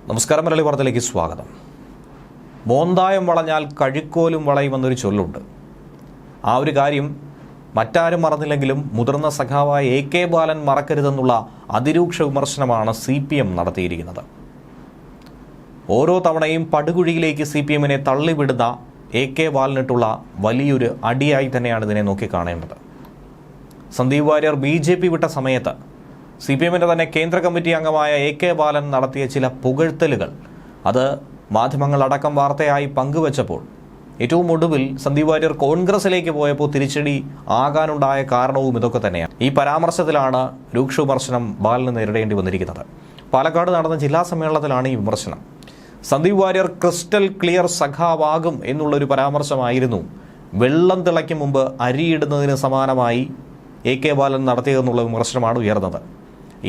നമസ്കാരം. മലയാളി വാർത്തയിലേക്ക് സ്വാഗതം. മോന്തായം വളഞ്ഞാൽ കഴുക്കോലും വളയുമെന്നൊരു ചൊല്ലുണ്ട്. ആ ഒരു കാര്യം മറ്റാരും മറന്നില്ലെങ്കിലും മുതിർന്ന സഖാവായ AK ബാലൻ മറക്കരുതെന്നുള്ള അതിരൂക്ഷ വിമർശനമാണ് CPM നടത്തിയിരിക്കുന്നത്. ഓരോ തവണയും പടുകുഴിയിലേക്ക് CPMനെ തള്ളിവിടുന്ന AK ബാലനിട്ടുള്ള വലിയൊരു അടിയായി തന്നെയാണ് ഇതിനെ നോക്കിക്കാണേണ്ടത്. സന്ദീപ് വാര്യർ BJP വിട്ട സമയത്ത് CPMന്റെ തന്നെ കേന്ദ്ര കമ്മിറ്റി അംഗമായ AK ബാലൻ നടത്തിയ ചില പുകഴ്ത്തലുകൾ അത് മാധ്യമങ്ങളടക്കം വാർത്തയായി പങ്കുവച്ചപ്പോൾ ഏറ്റവും ഒടുവിൽ സന്ദീപ് വാര്യർ കോൺഗ്രസിലേക്ക് പോയപ്പോൾ തിരിച്ചടി ആകാനുണ്ടായ കാരണവും ഇതൊക്കെ തന്നെയാണ്. ഈ പരാമർശത്തിലാണ് രൂക്ഷ വിമർശനം ബാലന് നേരിടേണ്ടി വന്നിരിക്കുന്നത്. പാലക്കാട് നടന്ന ജില്ലാ സമ്മേളനത്തിലാണ് ഈ വിമർശനം. സന്ദീപ് വാര്യർ ക്രിസ്റ്റൽ ക്ലിയർ സഖാവാകും എന്നുള്ളൊരു പരാമർശമായിരുന്നു വെള്ളം തിളയ്ക്കും മുമ്പ് അരിയിടുന്നതിന് സമാനമായി AK ബാലൻ നടത്തിയതെന്നുള്ള വിമർശനമാണ് ഉയർന്നത്.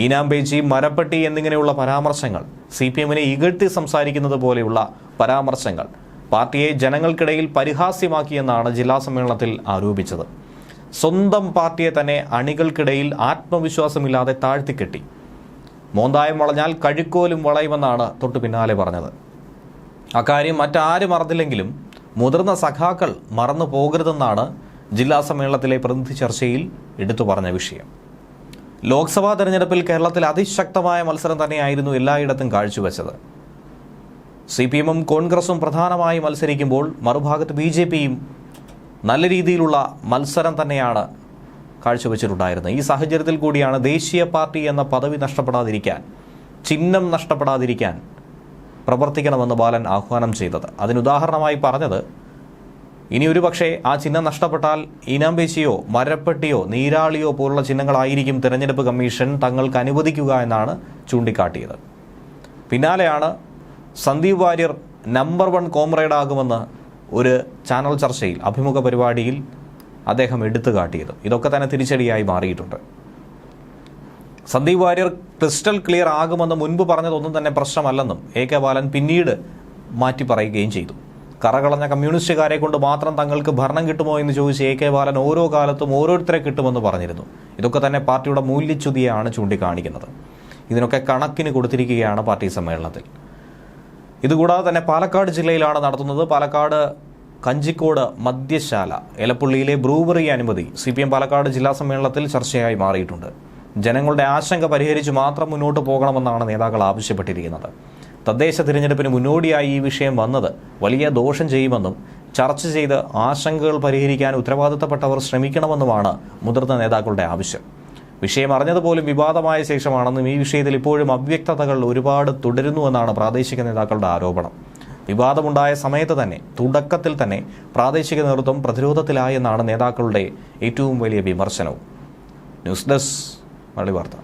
ഈനാമ്പേച്ചി, മരപ്പട്ടി എന്നിങ്ങനെയുള്ള പരാമർശങ്ങൾ, CPMനെ ഇകഴ്ത്തി സംസാരിക്കുന്നത് പോലെയുള്ള പരാമർശങ്ങൾ പാർട്ടിയെ ജനങ്ങൾക്കിടയിൽ പരിഹാസ്യമാക്കിയെന്നാണ് ജില്ലാ സമ്മേളനത്തിൽ ആരോപിച്ചത്. സ്വന്തം പാർട്ടിയെ തന്നെ അണികൾക്കിടയിൽ ആത്മവിശ്വാസമില്ലാതെ താഴ്ത്തിക്കെട്ടി. മോന്തായം വളഞ്ഞാൽ കഴുക്കോലും വളയുമെന്നാണ് തൊട്ടു പിന്നാലെ പറഞ്ഞത്. അക്കാര്യം മറ്റാരും മറന്നില്ലെങ്കിലും മുതിർന്ന സഖാക്കൾ മറന്നു പോകരുതെന്നാണ് ജില്ലാ സമ്മേളനത്തിലെ പ്രതിനിധി ചർച്ചയിൽ എടുത്തു പറഞ്ഞ വിഷയം. ലോക്സഭാ തെരഞ്ഞെടുപ്പിൽ കേരളത്തിൽ അതിശക്തമായ മത്സരം തന്നെയായിരുന്നു എല്ലായിടത്തും കാഴ്ചവെച്ചത്. CPMും കോൺഗ്രസും പ്രധാനമായി മത്സരിക്കുമ്പോൾ മറുഭാഗത്ത് BJPയും നല്ല രീതിയിലുള്ള മത്സരം തന്നെയാണ് കാഴ്ചവെച്ചിട്ടുണ്ടായിരുന്നത്. ഈ സാഹചര്യത്തിൽ കൂടിയാണ് ദേശീയ പാർട്ടി എന്ന പദവി നഷ്ടപ്പെടാതിരിക്കാൻ, ചിഹ്നം നഷ്ടപ്പെടാതിരിക്കാൻ പ്രവർത്തിക്കണമെന്ന് ബാലൻ ആഹ്വാനം ചെയ്തത്. അതിനുദാഹരണമായി പറഞ്ഞത്, ഇനി ഒരു പക്ഷേ ആ ചിഹ്നം നഷ്ടപ്പെട്ടാൽ ഈനാമ്പേച്ചിയോ മരപ്പെട്ടിയോ നീരാളിയോ പോലുള്ള ചിഹ്നങ്ങളായിരിക്കും തെരഞ്ഞെടുപ്പ് കമ്മീഷൻ തങ്ങൾക്ക് അനുവദിക്കുക എന്നാണ് ചൂണ്ടിക്കാട്ടിയത്. പിന്നാലെയാണ് സന്ദീപ് വാര്യർ നമ്പർ 1 കോമ്രേഡാകുമെന്ന് ഒരു ചാനൽ ചർച്ചയിൽ, അഭിമുഖ പരിപാടിയിൽ അദ്ദേഹം എടുത്തു കാട്ടിയത്. ഇതൊക്കെ തന്നെ തിരിച്ചടിയായി മാറിയിട്ടുണ്ട്. സന്ദീപ് വാര്യർ ക്രിസ്റ്റൽ ക്ലിയർ ആകുമെന്ന് മുൻപ് പറഞ്ഞതൊന്നും തന്നെ പ്രശ്നമല്ലെന്നും AK ബാലൻ പിന്നീട് മാറ്റി പറയുകയും ചെയ്തു. കറകളഞ്ഞ കമ്മ്യൂണിസ്റ്റുകാരെ കൊണ്ട് മാത്രം തങ്ങൾക്ക് ഭരണം കിട്ടുമോ എന്ന് ചോദിച്ച് AK ബാലൻ ഓരോ കാലത്തും ഓരോരുത്തരെ കിട്ടുമെന്ന് പറഞ്ഞിരുന്നു. ഇതൊക്കെ തന്നെ പാർട്ടിയുടെ മൂല്യച്യുതിയാണ് ചൂണ്ടിക്കാണിക്കുന്നത്. ഇതിനൊക്കെ കണക്കിന് കൊടുത്തിരിക്കുകയാണ് പാർട്ടി സമ്മേളനത്തിൽ. ഇതുകൂടാതെ തന്നെ പാലക്കാട് ജില്ലയിലാണ് നടത്തുന്നത്. പാലക്കാട് കഞ്ചിക്കോട് മദ്യശാല, എലപ്പുള്ളിയിലെ ബ്രൂവറി അനുമതി CPM പാലക്കാട് ജില്ലാ സമ്മേളനത്തിൽ ചർച്ചയായി മാറിയിട്ടുണ്ട്. ജനങ്ങളുടെ ആശങ്ക പരിഹരിച്ച് മാത്രം മുന്നോട്ട് പോകണമെന്നാണ് നേതാക്കൾ ആവശ്യപ്പെട്ടിരിക്കുന്നത്. തദ്ദേശ തിരഞ്ഞെടുപ്പിന് മുന്നോടിയായി ഈ വിഷയം വന്നത് വലിയ ദോഷം ചെയ്യുമെന്നും ചർച്ച ചെയ്ത് ആശങ്കകൾ പരിഹരിക്കാൻ ഉത്തരവാദിത്തപ്പെട്ടവർ ശ്രമിക്കണമെന്നുമാണ് മുതിർന്ന നേതാക്കളുടെ ആവശ്യം. വിഷയം അറിഞ്ഞതുപോലും വിവാദമായ ശേഷമാണെന്നും ഈ വിഷയത്തിൽ ഇപ്പോഴും അവ്യക്തതകൾ ഒരുപാട് തുടരുന്നുവെന്നാണ് പ്രാദേശിക നേതാക്കളുടെ ആരോപണം. വിവാദമുണ്ടായ സമയത്ത് തന്നെ, തുടക്കത്തിൽ തന്നെ പ്രാദേശിക നേതൃത്വം പ്രതിരോധത്തിലായെന്നാണ് നേതാക്കളുടെ ഏറ്റവും വലിയ വിമർശനവും. ന്യൂസ് ഡെസ്ക് മലയാളി വാർത്ത.